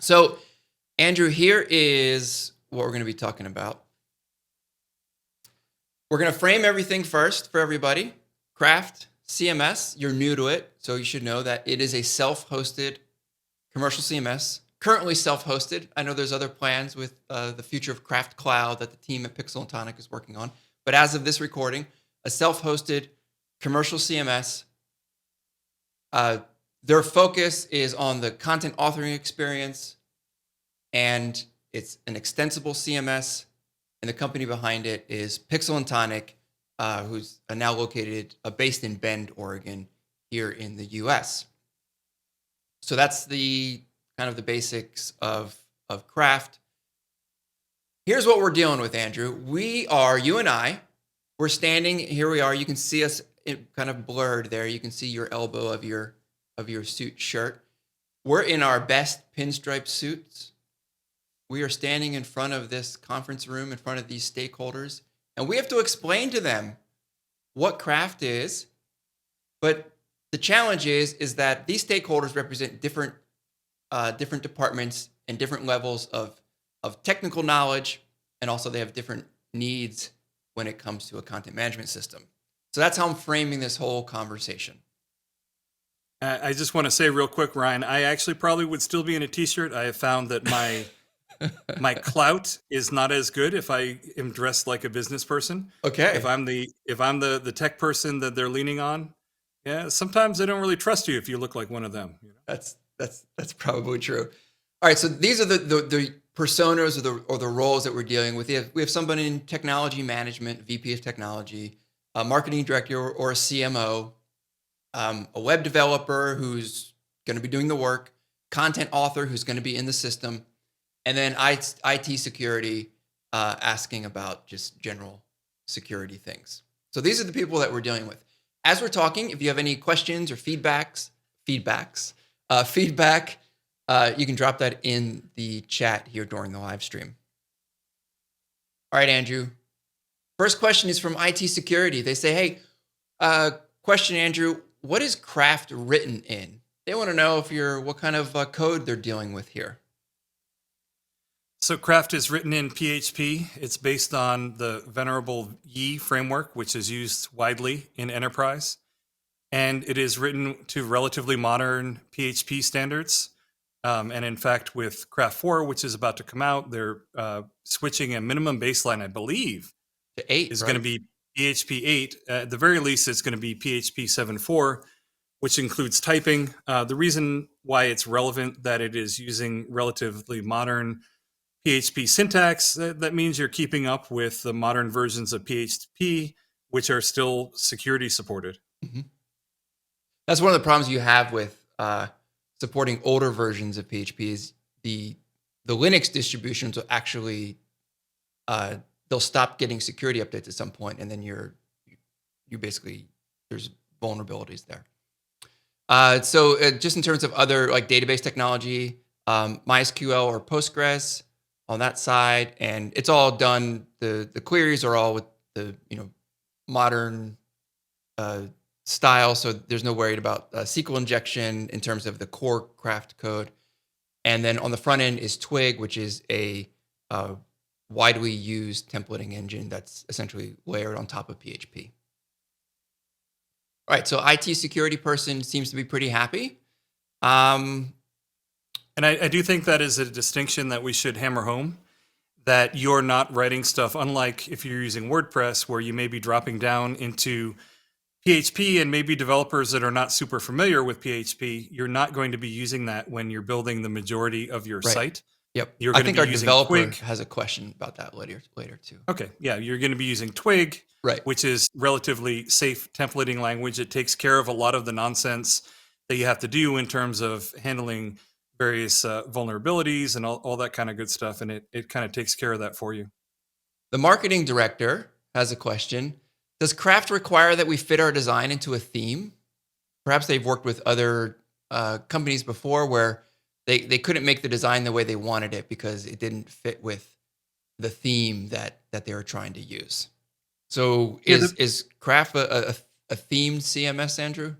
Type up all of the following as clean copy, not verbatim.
So, Andrew, here is what we're going to be talking about. We're going to frame everything first for everybody. Craft CMS, you're new to it, so you should know that it is a self-hosted commercial CMS, currently self-hosted. I know there's other plans with the future of Craft Cloud that the team at Pixel and Tonic is working on. But as of this recording, a self-hosted commercial CMS. Their focus is on the content authoring experience, and it's an extensible CMS. And the company behind it is Pixel and Tonic, who's now located, based in Bend, Oregon, here in the U.S. So that's the kind of the basics of Craft. Here's what we're dealing with, Andrew. You and I, we're standing, here we are. You can see us kind of blurred there. You can see your elbow of your suit shirt. We're in our best pinstripe suits. We are standing in front of this conference room, in front of these stakeholders, and we have to explain to them what Craft is. But the challenge is that these stakeholders represent different departments and different levels of technical knowledge, and also they have different needs when it comes to a content management system. So that's how I'm framing this whole conversation. I just want to say real quick, Ryan, I actually probably would still be in a t-shirt. I have found that my clout is not as good if I am dressed like a business person. Okay. If I'm the tech person that they're leaning on, yeah, sometimes they don't really trust you if you look like one of them. You know? That's probably true. All right, so these are the personas or the roles that we're dealing with. We have somebody in technology management, VP of technology, a marketing director or a CMO, a web developer who's going to be doing the work, content author who's going to be in the system, and then IT security, asking about just general security things. So these are the people that we're dealing with. As we're talking, if you have any questions or feedback, you can drop that in the chat here during the live stream. All right, Andrew. First question is from IT security. They say, hey, question, Andrew, what is Craft written in? They want to know what kind of code they're dealing with here. So Craft is written in PHP. It's based on the venerable Yi framework, which is used widely in enterprise. And it is written to relatively modern PHP standards. And in fact, with Craft 4, which is about to come out, they're switching a minimum baseline, I believe, to 8 is going to be PHP 8. At the very least, it's going to be PHP 7.4, which includes typing. The reason why it's relevant that it is using relatively modern PHP syntax, that means you're keeping up with the modern versions of PHP, which are still security supported. Mm-hmm. That's one of the problems you have with supporting older versions of PHP is the Linux distributions will actually, they'll stop getting security updates at some point, and then you basically, there's vulnerabilities there. So just in terms of other like database technology, MySQL or Postgres on that side, and it's all done. The queries are all with the modern style, so there's no worry about SQL injection in terms of the core Craft code. And then on the front end is Twig, which is a widely used templating engine that's essentially layered on top of PHP. All right, so IT security person seems to be pretty happy. And I do think that is a distinction that we should hammer home, that you're not writing stuff, unlike if you're using WordPress, where you may be dropping down into PHP, and maybe developers that are not super familiar with PHP, you're not going to be using that when you're building the majority of your site. Yep. You're I think our developer Twig. Has a question about that later too. Okay. Yeah. You're going to be using Twig, right, which is relatively safe templating language. It takes care of a lot of the nonsense that you have to do in terms of handling various vulnerabilities and all that kind of good stuff. And it kind of takes care of that for you. The marketing director has a question. Does Craft require that we fit our design into a theme? Perhaps they've worked with other companies before where they couldn't make the design the way they wanted it because it didn't fit with the theme that they were trying to use. So is Craft a themed CMS, Andrew?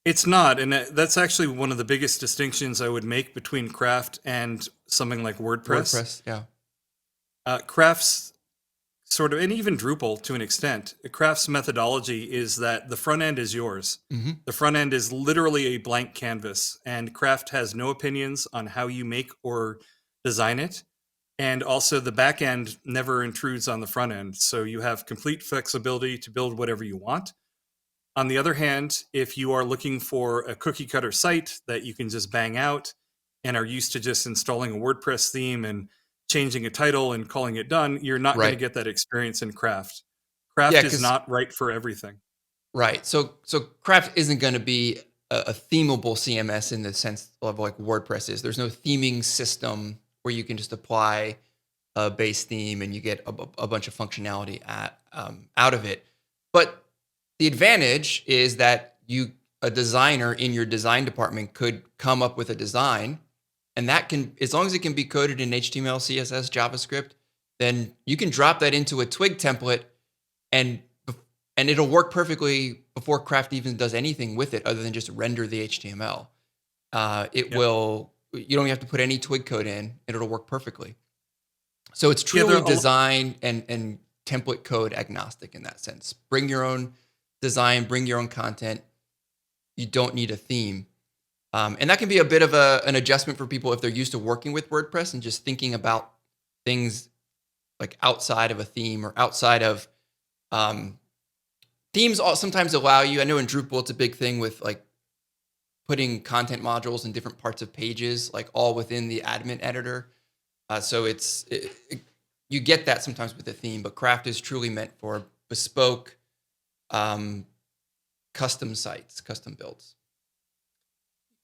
It's not, and that's actually one of the biggest distinctions I would make between Craft and something like WordPress. WordPress, yeah. Craft's sort of, and even Drupal to an extent, Craft's methodology is that the front end is yours. Hmm. The front end is literally a blank canvas, and Craft has no opinions on how you make or design it. And also, the back end never intrudes on the front end. So you have complete flexibility to build whatever you want. On the other hand, if you are looking for a cookie cutter site that you can just bang out and are used to just installing a WordPress theme and changing a title and calling it done, you're not going to Right. get that experience in Craft. Yeah, Craft is because not right for everything. right. So Craft isn't going to be a themable CMS in the sense of like WordPress is. There's no theming system where you can just apply a base theme and you get a bunch of functionality out of it. But the advantage is that a designer in your design department could come up with a design, and that can, as long as it can be coded in HTML, CSS, JavaScript, then you can drop that into a Twig template and it'll work perfectly before Craft even does anything with it other than just render the HTML. It Yep. will, you don't have to put any Twig code in, and it'll work perfectly. So it's Yeah, truly design and template code agnostic in that sense. Bring your own design, bring your own content. You don't need a theme. And that can be a bit of an adjustment for people if they're used to working with WordPress and just thinking about things like outside of a theme or outside of themes. Sometimes allow you, I know in Drupal it's a big thing with like putting content modules in different parts of pages, like all within the admin editor. So you get that sometimes with a theme, but Craft is truly meant for bespoke custom sites, custom builds.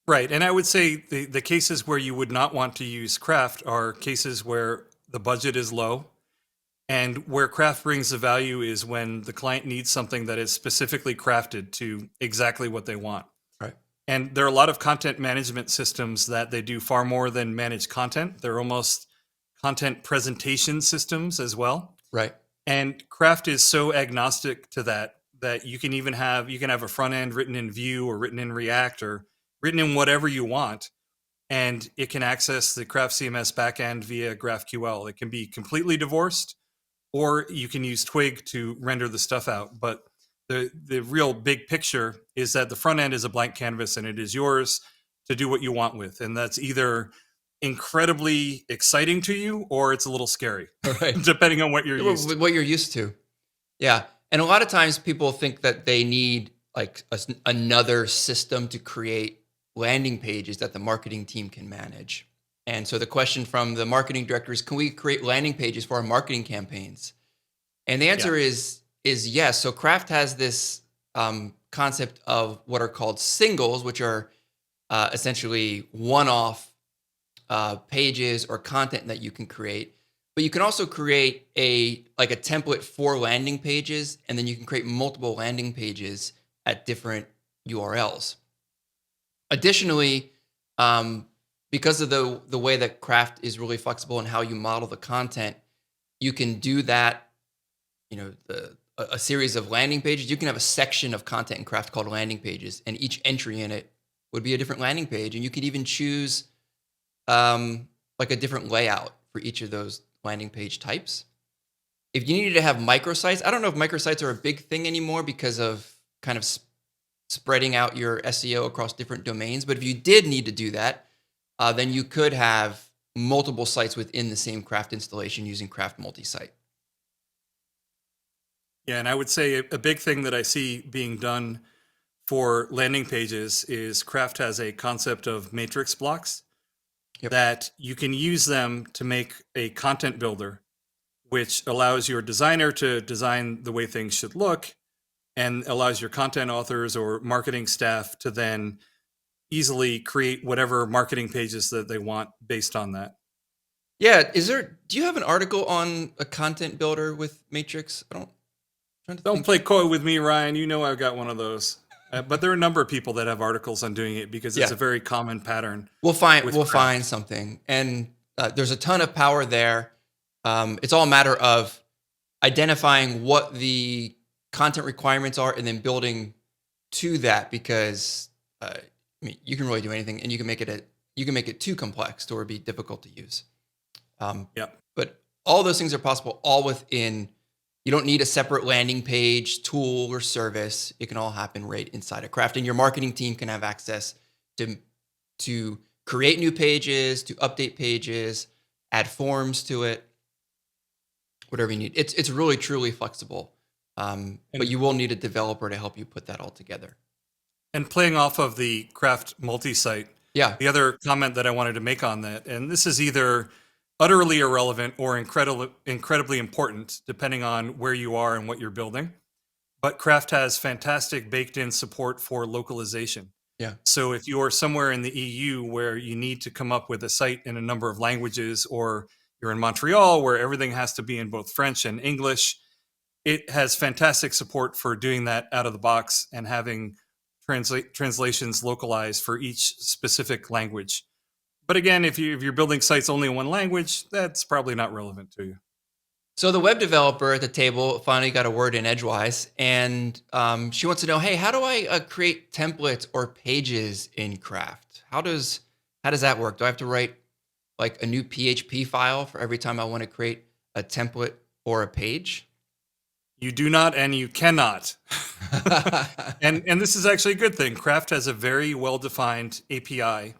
Right. And I would say the cases where you would not want to use Craft are cases where the budget is low, and where Craft brings the value is when the client needs something that is specifically crafted to exactly what they want. Right. And there are a lot of content management systems that they do far more than manage content. They're almost content presentation systems as well. Right. And Craft is so agnostic to that you can have a front end written in Vue or written in React or written in whatever you want, and it can access the Craft CMS backend via GraphQL. It can be completely divorced, or you can use Twig to render the stuff out. But the real big picture is that the front end is a blank canvas and it is yours to do what you want with. And that's either incredibly exciting to you or it's a little scary, Right. depending on what you're used to. What you're used to. Yeah. And a lot of times people think that they need like another system to create landing pages that the marketing team can manage. And so the question from the marketing director is, can we create landing pages for our marketing campaigns? And the answer is yes. So Craft has this concept of what are called singles, which are essentially one-off pages or content that you can create. But you can also create a template for landing pages, and then you can create multiple landing pages at different URLs. Additionally, because of the way that Craft is really flexible in how you model the content, you can do that, a series of landing pages. You can have a section of content in Craft called landing pages, and each entry in it would be a different landing page. And you could even choose like a different layout for each of those landing page types. If you needed to have microsites, I don't know if microsites are a big thing anymore because of kind of spreading out your SEO across different domains. But if you did need to do that, then you could have multiple sites within the same Craft installation using Craft multi-site. Yeah, and I would say a big thing that I see being done for landing pages is Craft has a concept of matrix blocks that you can use them to make a content builder, which allows your designer to design the way things should look and allows your content authors or marketing staff to then easily create whatever marketing pages that they want based on that. Yeah. Do you have an article on a content builder with Matrix? Don't play coy with me, Ryan. You know I've got one of those. But there are a number of people that have articles on doing it because it's a very common pattern. We'll find something. And there's a ton of power there. It's all a matter of identifying what the content requirements are and then building to that, because I mean, you can really do anything, and you can make it too complex to where it'd be difficult to use. Yep. But all those things are possible, all within. You don't need a separate landing page, tool, or service. It can all happen right inside of Craft, and your marketing team can have access to create new pages, to update pages, add forms to it, whatever you need. It's really truly flexible, but you will need a developer to help you put that all together. And playing off of the Craft multi-site, Yeah, the other comment that I wanted to make on that, and this is either utterly irrelevant or incredibly important, depending on where you are and what you're building. But Craft has fantastic baked-in support for localization. yeah, So if you're somewhere in the EU where you need to come up with a site in a number of languages, or you're in Montreal where everything has to be in both French and English, it has fantastic support for doing that out of the box and having translations localized for each specific language. But again, if you're building sites only in one language, that's probably not relevant to you. So the web developer at the table finally got a word in edgewise, and she wants to know, hey, how do I create templates or pages in Craft? How does that work? Do I have to write like a new PHP file for every time I want to create a template or a page? You do not, and you cannot. And this is actually a good thing. Craft has a very well-defined API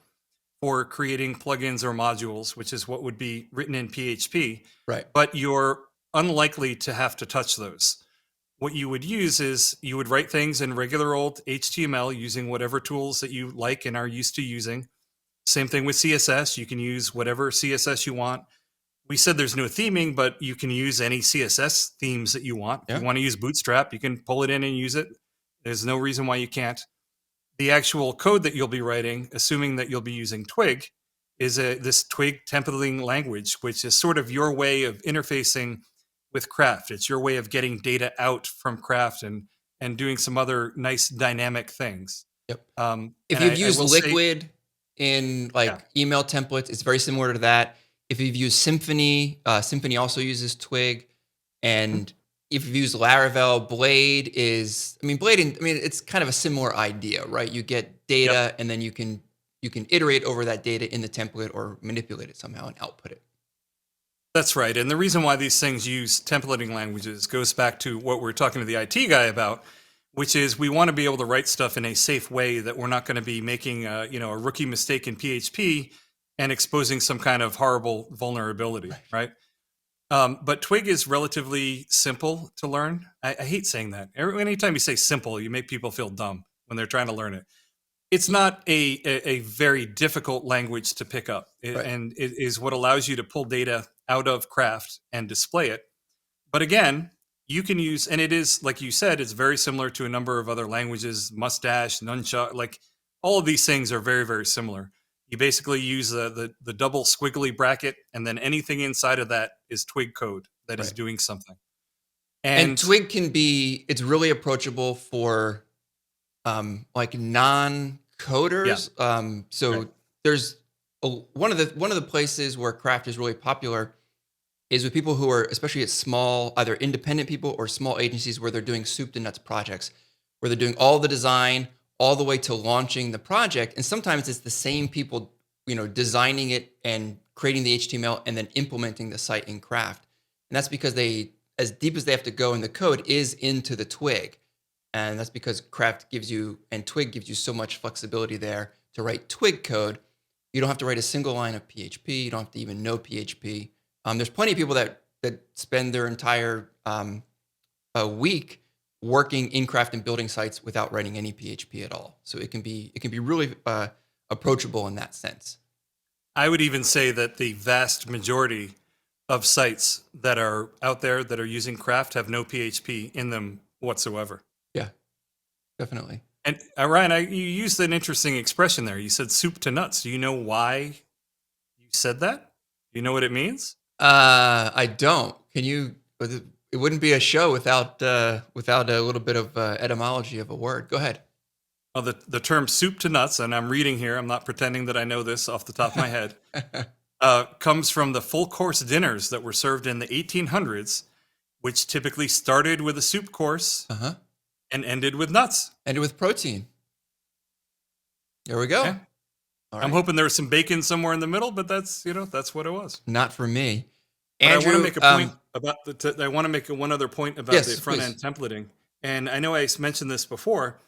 for creating plugins or modules, which is what would be written in PHP. Right. But you're unlikely to have to touch those. What you would use is you would write things in regular old HTML using whatever tools that you like and are used to using. Same thing with CSS. You can use whatever CSS you want. We said there's no theming, but you can use any CSS themes that you want. Yeah. If you want to use Bootstrap, you can pull it in and use it. There's no reason why you can't. The actual code that you'll be writing, assuming that you'll be using Twig, is this Twig templating language, which is sort of your way of interfacing with Craft. It's your way of getting data out from Craft and doing some other nice dynamic things. Yep. Um, If and you've used Liquid in like Yeah. email templates, it's very similar to that. If you've used Symfony, Symfony also uses Twig. And if you've used Laravel, Blade, it's kind of a similar idea, right? You get data Yep. and then you can iterate over that data in the template or manipulate it somehow and output it. That's right. And the reason why these things use templating languages goes back to what we were talking to the IT guy about, which is we want to be able to write stuff in a safe way that we're not going to be making a rookie mistake in PHP and exposing some kind of horrible vulnerability, right? But Twig is relatively simple to learn. I hate saying that. Anytime you say simple, you make people feel dumb when they're trying to learn it. It's not a very difficult language to pick up, Right. and it is what allows you to pull data out of Craft and display it. But again, you can use, and it is, like you said, it's very similar to a number of other languages, Mustache, Nunchuck, like all of these things are very, very similar. You basically use the double squiggly bracket, and then anything inside of that is Twig code that is Right. doing something. And Twig it's really approachable for like non-coders. So Right. there's one of the places where Craft is really popular is with people who are, especially at small, either independent people or small agencies where they're doing soup to nuts projects, where they're doing all the design all the way to launching the project. And sometimes it's the same people, designing it and creating the HTML and then implementing the site in Craft. And that's because as deep as they have to go in the code is into the Twig. And that's because Craft and Twig gives you so much flexibility there to write Twig code. You don't have to write a single line of PHP. You don't have to even know PHP. There's plenty of people that spend their entire a week working in Craft and building sites without writing any PHP at all. So it can be really approachable in that sense. I would even say that the vast majority of sites that are out there that are using Craft have no PHP in them whatsoever. Yeah, definitely. And Ryan, you used an interesting expression there. You said soup to nuts. Do you know why you said that? Do you know what it means? I don't. Can you? It wouldn't be a show without a little bit of etymology of a word. Go ahead. Well, the term soup to nuts, and I'm reading here, I'm not pretending that I know this off the top of my head, comes from the full course dinners that were served in the 1800s, which typically started with a soup course and ended with nuts. Ended with protein. There we go. Yeah. All I'm right. hoping there was some bacon somewhere in the middle, but that's what it was. Not for me. But Andrew, I want to make a point about I want to make one other point about the yes, front please. end templating. And I know I mentioned this before.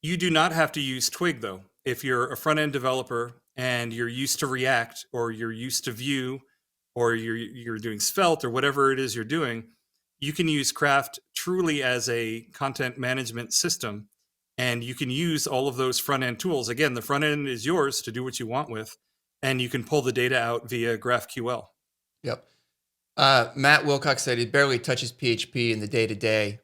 You do not have to use Twig though. If you're a front end developer and you're used to React or you're used to Vue or you're doing Svelte or whatever it is you're doing, you can use Craft truly as a content management system. And you can use all of those front end tools. Again, the front end is yours to do what you want with, and you can pull the data out via GraphQL. Yep. Matt Wilcox said he barely touches PHP in the day-to-day.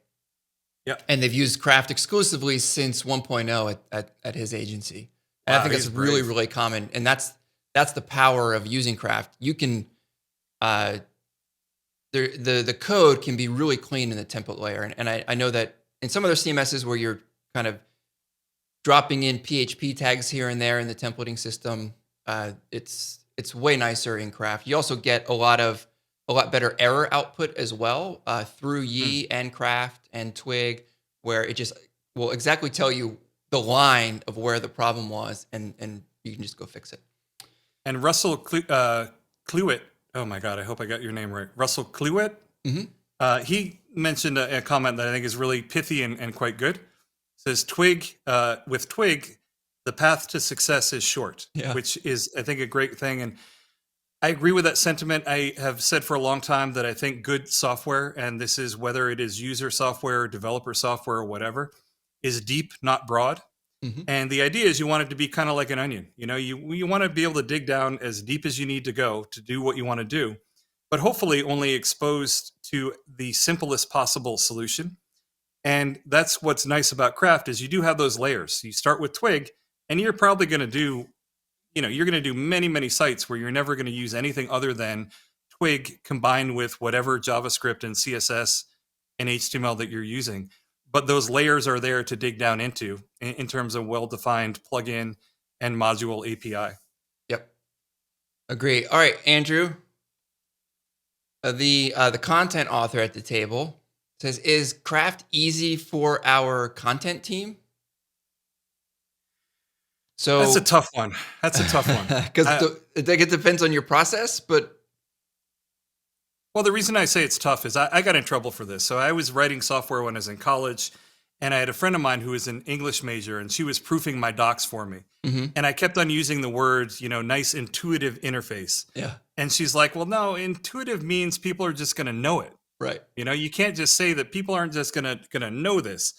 Yep. And they've used Craft exclusively since 1.0 at his agency. And Wow, I think that's really, really common. And that's the power of using Craft. You can, the code can be really clean in the template layer. And I know that in some other CMSs where you're kind of dropping in PHP tags here and there in the templating system, it's way nicer in Craft. You also get a lot better error output as well through Yi and Craft and Twig, where it just will exactly tell you the line of where the problem was, and you can just go fix it. And Russell Cluett, oh my God, I hope I got your name right. Russell Cluett, he mentioned a comment that I think is really pithy and quite good. It says with Twig, the path to success is short, which is, I think, a great thing. And I agree with that sentiment. I have said for a long time that I think good software, and this is whether it is user software, developer software, or whatever, is deep, not broad. And the idea is you want it to be kind of like an onion. You know, you want to be able to dig down as deep as you need to go to do what you want to do, but hopefully only exposed to the simplest possible solution. And that's what's nice about Craft is you do have those layers. You start with Twig, and you're probably going to do you're going to do many, many sites where you're never going to use anything other than Twig combined with whatever JavaScript and CSS and HTML that you're using. But those layers are there to dig down into in terms of well-defined plugin and module API. Yep. Agree. All right, Andrew. The content author at the table says, is Craft easy for our content team? So that's a tough one. Because I think it depends on your process, but. Well, the reason I say it's tough is I got in trouble for this. So I was writing software when I was in college, and I had a friend of mine who was an English major, and she was proofing my docs for me. And I kept on using the word, nice intuitive interface. Yeah. And she's like, well, no, intuitive means people are just going to know it. Right. You can't just say that people aren't just going to know this.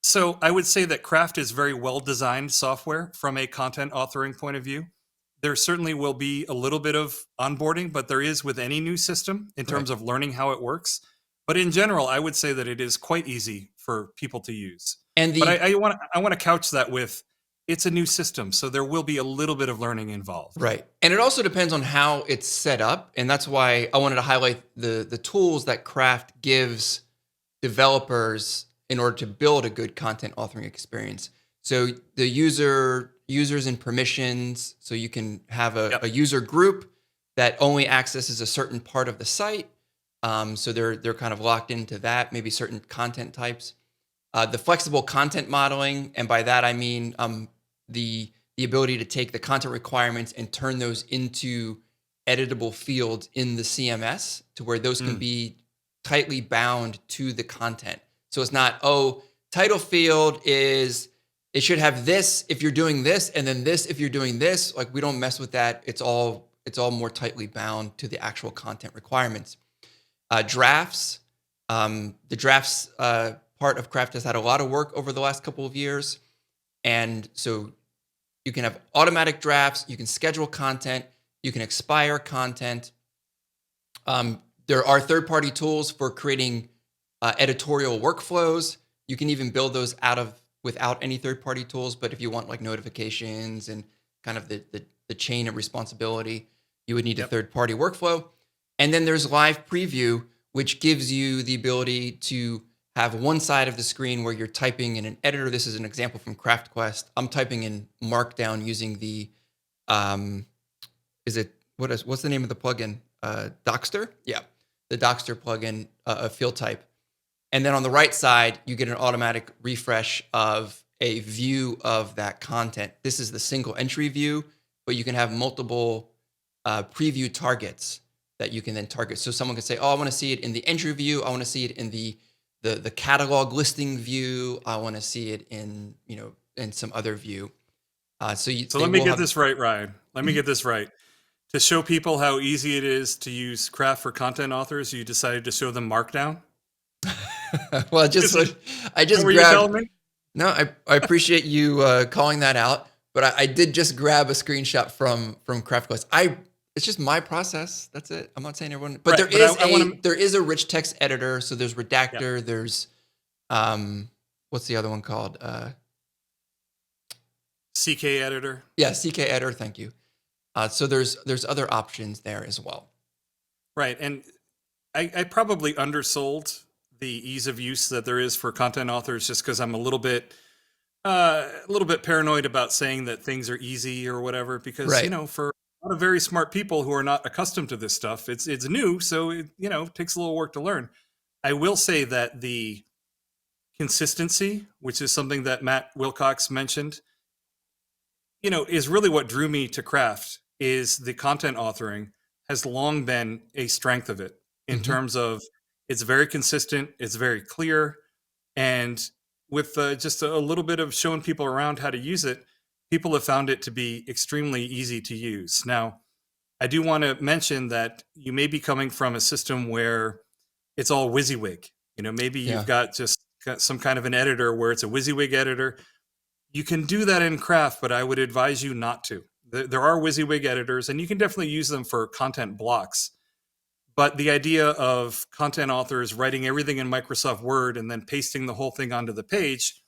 So I would say that Craft is very well-designed software from a content authoring point of view. There certainly will be a little bit of onboarding, but there is with any new system in terms of learning how it works. But in general, I would say that it is quite easy for people to use. But I want to couch that with it's a new system, so there will be a little bit of learning involved. Right. And it also depends on how it's set up. And that's why I wanted to highlight the tools that Craft gives developers in order to build a good content authoring experience. So the users and permissions, so you can have a user group that only accesses a certain part of the site. So they're kind of locked into that, maybe certain content types. The flexible content modeling, and by that I mean the ability to take the content requirements and turn those into editable fields in the CMS to where those can be tightly bound to the content. So it's not, title field is, it should have this if you're doing this, and then this if you're doing this. Like, we don't mess with that. It's all more tightly bound to the actual content requirements. Drafts. The drafts part of Craft has had a lot of work over the last couple of years. And so you can have automatic drafts, you can schedule content, you can expire content. There are third-party tools for creating editorial workflows. You can even build those without any third-party tools. But if you want like notifications and kind of the chain of responsibility, you would need a third-party workflow. And then there's live preview, which gives you the ability to have one side of the screen where you're typing in an editor. This is an example from CraftQuest. I'm typing in Markdown using the, what's the name of the plugin? Dockster? Yeah, the Dockster plugin, a field type. And then on the right side, you get an automatic refresh of a view of that content. This is the single entry view, but you can have multiple preview targets that you can then target. So someone can say, oh, I want to see it in the entry view. I want to see it in the catalog listing view. I want to see it in, in some other view. So let me get this right, Ryan. Let me get this right. To show people how easy it is to use Craft for content authors, you decided to show them Markdown? Well, I just grabbed. Me? No, I appreciate you calling that out, but I did just grab a screenshot from Craft Quest. It's just my process. That's it. I'm not saying everyone, but right, there is a rich text editor. So there's Redactor. Yeah. There's what's the other one called? CK editor. Yeah, CK editor. Thank you. So there's other options there as well. Right, and I probably undersold the ease of use that there is for content authors, just because I'm a little bit paranoid about saying that things are easy or whatever. Because right. For a lot of very smart people who are not accustomed to this stuff, it's new, so it takes a little work to learn. I will say that the consistency, which is something that Matt Wilcox mentioned, is really what drew me to Craft. Is the content authoring has long been a strength of it in terms of it's very consistent, it's very clear, and with just a little bit of showing people around how to use it, people have found it to be extremely easy to use. Now, I do want to mention that you may be coming from a system where it's all WYSIWYG. Maybe you've got some kind of an editor where it's a WYSIWYG editor. You can do that in Craft, but I would advise you not to. There are WYSIWYG editors, and you can definitely use them for content blocks. But the idea of content authors writing everything in Microsoft Word and then pasting the whole thing onto the page,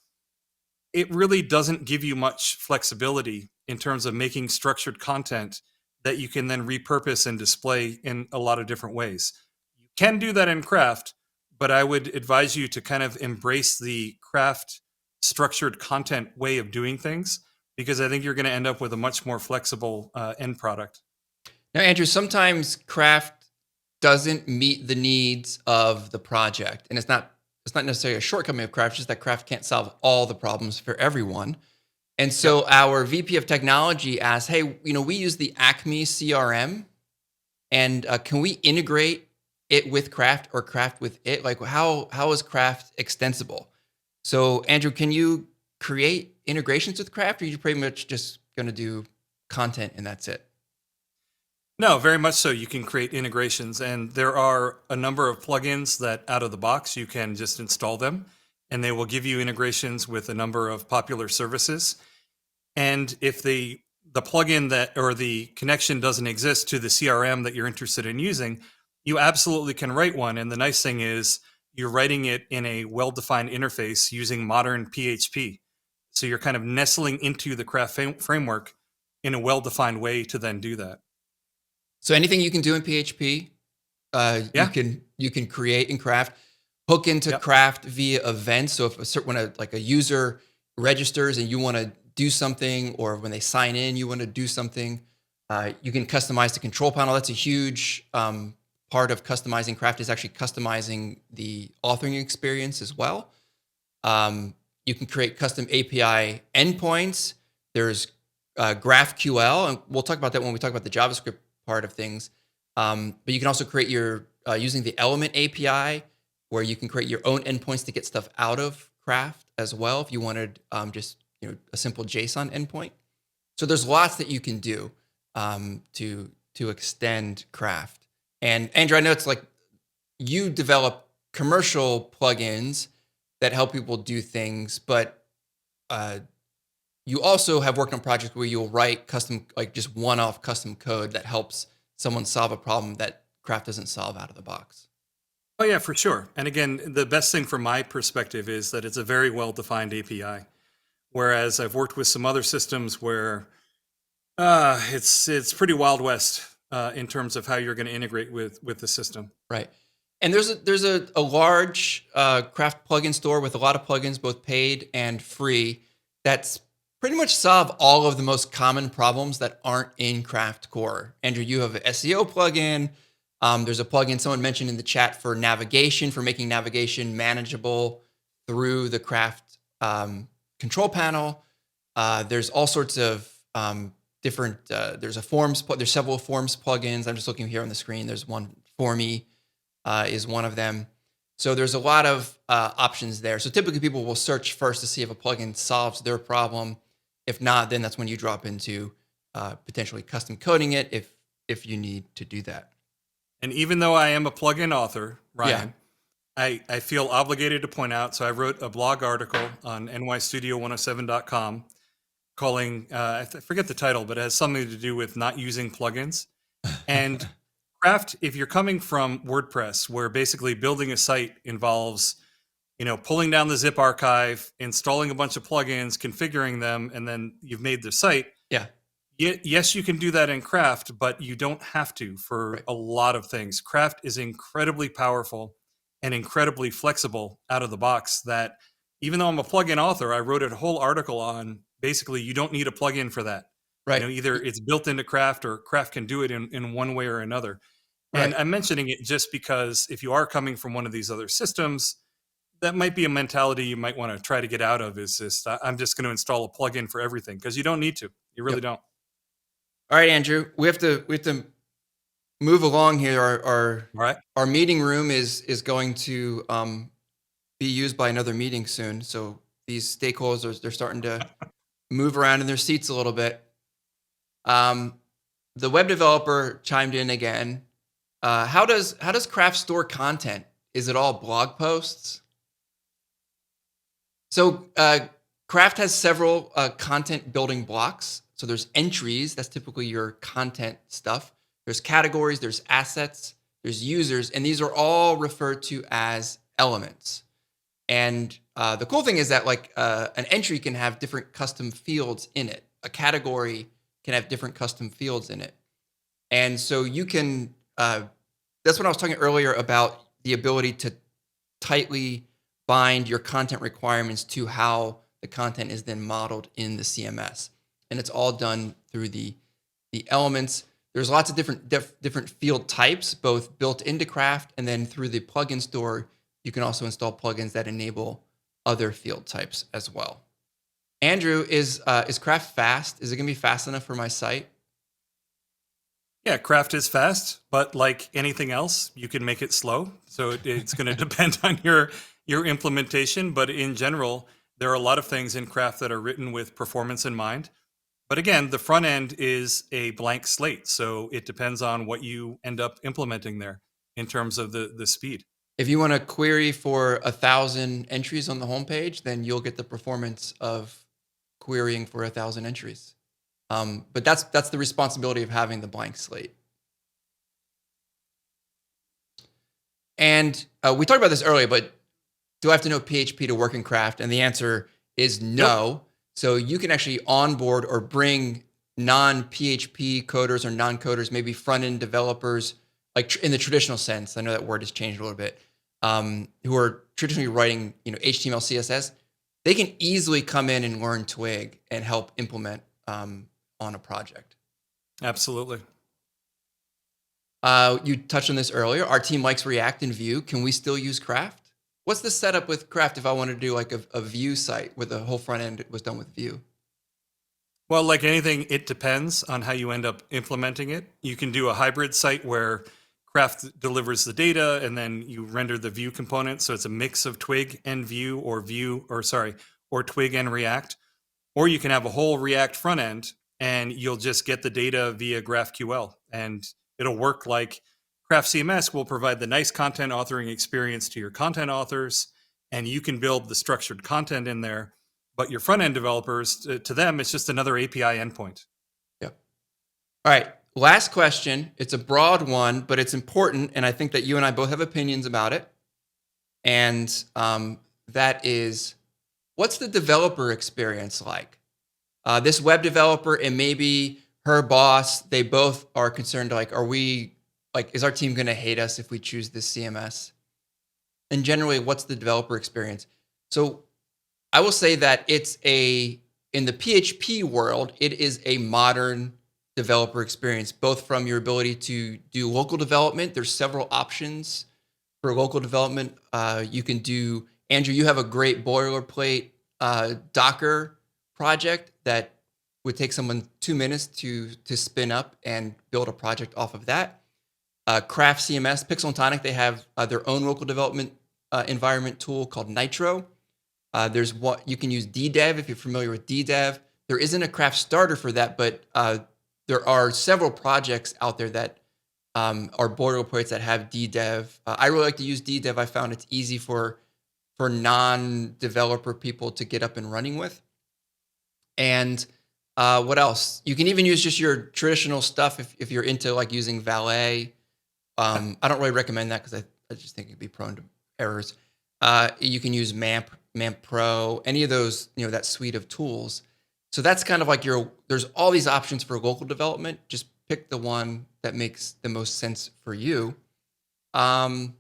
it really doesn't give you much flexibility in terms of making structured content that you can then repurpose and display in a lot of different ways. You can do that in Craft, but I would advise you to kind of embrace the Craft structured content way of doing things, because I think you're going to end up with a much more flexible end product. Now, Andrew, sometimes Craft doesn't meet the needs of the project, and it's not necessarily a shortcoming of Craft, just that Craft can't solve all the problems for everyone. And so our VP of technology asked, hey, we use the Acme CRM, and can we integrate it with Craft or Craft with it? Like, how is Craft extensible? So, Andrew, can you create integrations with Craft, or are you pretty much just going to do content and that's it? No, very much so. You can create integrations, and there are a number of plugins that out of the box you can just install them, and they will give you integrations with a number of popular services. And if the plugin that or the connection doesn't exist to the CRM that you're interested in using, you absolutely can write one. And the nice thing is you're writing it in a well-defined interface using modern PHP. So you're kind of nestling into the Craft framework in a well-defined way to then do that. So anything you can do in PHP, you can create in Craft, hook into Craft via events. So if when a user registers and you want to do something, or when they sign in, you want to do something, you can customize the control panel. That's a huge part of customizing Craft, is actually customizing the authoring experience as well. You can create custom API endpoints. There's GraphQL, and we'll talk about that when we talk about the JavaScript part of things. But you can also create your using the Element API, where you can create your own endpoints to get stuff out of Craft as well, if you wanted just a simple JSON endpoint. So there's lots that you can do to extend Craft. And Andrew, I know it's like you develop commercial plugins that help people do things, but you also have worked on projects where you'll write custom, like just one-off custom code that helps someone solve a problem that Craft doesn't solve out of the box. Oh yeah, for sure. And again, the best thing from my perspective is that it's a very well-defined API. Whereas I've worked with some other systems where it's pretty Wild West in terms of how you're going to integrate with the system. Right. And there's a large Craft plugin store with a lot of plugins, both paid and free, that's pretty much solve all of the most common problems that aren't in Craft core. Andrew, you have an SEO plugin. There's a plugin someone mentioned in the chat for navigation, for making navigation manageable through the Craft control panel. There's all sorts of different. There's several forms plugins. I'm just looking here on the screen. There's one Formy is one of them. So there's a lot of options there. So typically people will search first to see if a plugin solves their problem. If not, then that's when you drop into potentially custom coding it if you need to do that. And even though I am a plugin author, Ryan, I feel obligated to point out. So I wrote a blog article on nystudio107.com calling, I forget the title, but it has something to do with not using plugins. And Craft, if you're coming from WordPress, where basically building a site involves, pulling down the zip archive, installing a bunch of plugins, configuring them, and then you've made the site. Yeah. Yes, you can do that in Craft, but you don't have to for a lot of things. Craft is incredibly powerful and incredibly flexible out of the box that even though I'm a plugin author, I wrote a whole article on basically you don't need a plugin for that. Right. Either it's built into Craft or Craft can do it in one way or another. And I'm mentioning it just because if you are coming from one of these other systems, that might be a mentality you might want to try to get out of is just, I'm just going to install a plugin for everything because you don't need to. You really don't. All right, Andrew, we have to move along here. Our meeting room is going to be used by another meeting soon. So these stakeholders, they're starting to move around in their seats a little bit. The web developer chimed in again. How does Craft store content? Is it all blog posts? So Craft has several content building blocks. So there's entries, that's typically your content stuff. There's categories, there's assets, there's users, and these are all referred to as elements. And the cool thing is that an entry can have different custom fields in it. A category can have different custom fields in it. And so you can, that's what I was talking earlier about the ability to tightly bind your content requirements to how the content is then modeled in the CMS. And it's all done through the elements. There's lots of different field types, both built into Craft and then through the plugin store, you can also install plugins that enable other field types as well. Andrew, is Craft fast? Is it gonna be fast enough for my site? Yeah, Craft is fast, but like anything else, you can make it slow. So it's going to depend on your implementation. But in general, there are a lot of things in Craft that are written with performance in mind. But again, the front end is a blank slate. So it depends on what you end up implementing there in terms of the speed. If you want to query for 1,000 entries on the homepage, then you'll get the performance of querying for 1,000 entries. But that's the responsibility of having the blank slate. And we talked about this earlier, but do I have to know PHP to work in Craft? And the answer is no. Yep. So you can actually onboard or bring non-PHP coders or non-coders, maybe front-end developers, like in the traditional sense. I know that word has changed a little bit. Who are traditionally writing, HTML, CSS. They can easily come in and learn Twig and help implement on a project. Absolutely. You touched on this earlier. Our team likes React and Vue. Can we still use Craft? What's the setup with Craft if I want to do like a Vue site where the whole front end was done with Vue? Well, like anything, it depends on how you end up implementing it. You can do a hybrid site where Craft delivers the data and then you render the Vue component. So it's a mix of Twig and Vue or Twig and React. Or you can have a whole React front end and you'll just get the data via GraphQL. And it'll work like Craft CMS will provide the nice content authoring experience to your content authors, and you can build the structured content in there. But your front end developers, to them, it's just another API endpoint. Yep. All right. Last question. It's a broad one, but it's important. And I think that you and I both have opinions about it. And that is, what's the developer experience like? This web developer and maybe her boss, they both are concerned, is our team going to hate us if we choose this CMS? And generally, what's the developer experience? So I will say that in the PHP world, it is a modern developer experience, both from your ability to do local development. There's several options for local development. You can do, Andrew, you have a great boilerplate Docker project that would take someone 2 minutes to spin up and build a project off of that. Craft CMS, Pixel and Tonic, they have their own local development environment tool called Nitro. There's what you can use DDev if you're familiar with DDev. There isn't a Craft starter for that, but there are several projects out there that are boilerplates that have DDev. I really like to use DDev. I found it's easy for non-developer people to get up and running with. And what else? You can even use just your traditional stuff if you're into like using Valet. I don't really recommend that because I just think it'd be prone to errors. You can use MAMP Pro, any of those, that suite of tools. So that's kind of like there's all these options for local development. Just pick the one that makes the most sense for you. And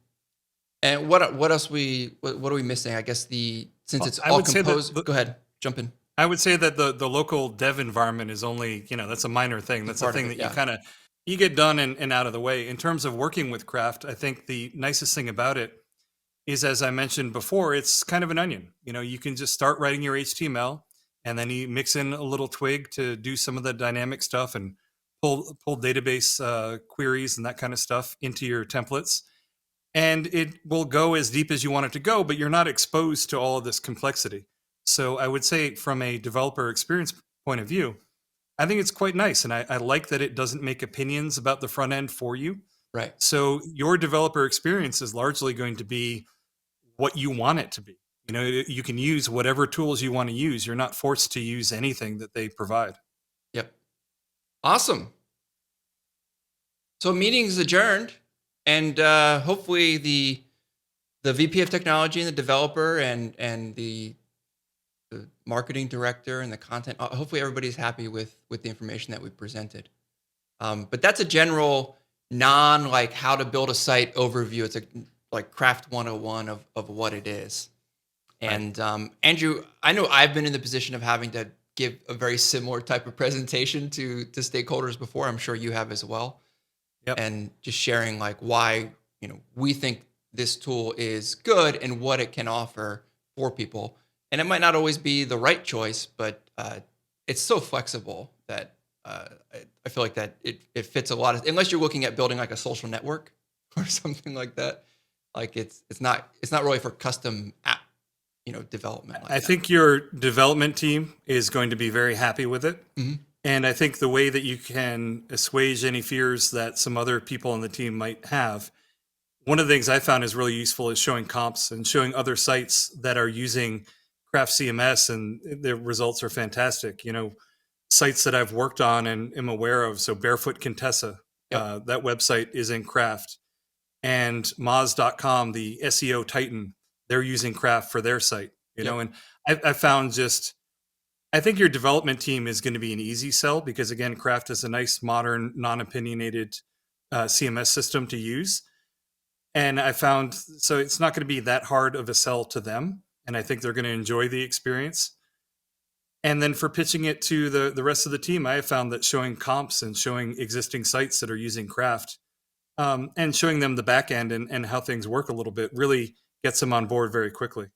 what else what are we missing? I guess since it's all composed. Go ahead, jump in. I would say that the local dev environment is only, that's a minor thing. That's a thing that you get done and out of the way. In terms of working with Craft, I think the nicest thing about it is, as I mentioned before, it's kind of an onion. You can just start writing your HTML, and then you mix in a little Twig to do some of the dynamic stuff and pull database queries and that kind of stuff into your templates. And it will go as deep as you want it to go, but you're not exposed to all of this complexity. So I would say from a developer experience point of view, I think it's quite nice. And I like that it doesn't make opinions about the front end for you. Right. So your developer experience is largely going to be what you want it to be. You can use whatever tools you want to use. You're not forced to use anything that they provide. Yep. Awesome. So meeting's adjourned, and hopefully the VP of technology and the developer and the marketing director and the content, hopefully everybody's happy with the information that we presented. But that's a general like how to build a site overview. It's like Craft 101 of what it is. And Andrew, I know I've been in the position of having to give a very similar type of presentation to stakeholders before. I'm sure you have as well. Yep. And just sharing like why we think this tool is good and what it can offer for people. And it might not always be the right choice, but it's so flexible that I feel like that it fits a lot of, unless you're looking at building like a social network or something like that. Like it's not really for custom app development. I think your development team is going to be very happy with it. Mm-hmm. And I think the way that you can assuage any fears that some other people on the team might have, one of the things I found is really useful is showing comps and showing other sites that are using Craft CMS, and the results are fantastic. Sites that I've worked on and am aware of. So Barefoot Contessa, Yep. that website is in Craft. And Moz.com, the SEO titan, they're using Craft for their site. And I found I think your development team is going to be an easy sell because, again, Craft is a nice, modern, non-opinionated CMS system to use. And I found, so it's not going to be that hard of a sell to them. And I think they're going to enjoy the experience. And then for pitching it to the rest of the team, I have found that showing comps and showing existing sites that are using Craft and showing them the back end and how things work a little bit really gets them on board very quickly.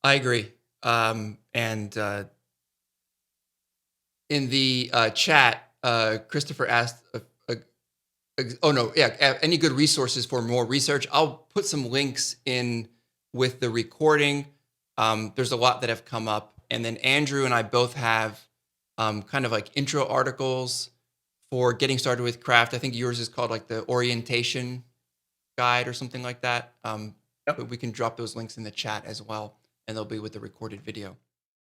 I agree. And in the chat, Christopher asked, any good resources for more research? I'll put some links in with the recording. There's a lot that have come up. And then Andrew and I both have kind of like intro articles for getting started with Craft. I think yours is called like the orientation guide or something like that. But we can drop those links in the chat as well, and they'll be with the recorded video.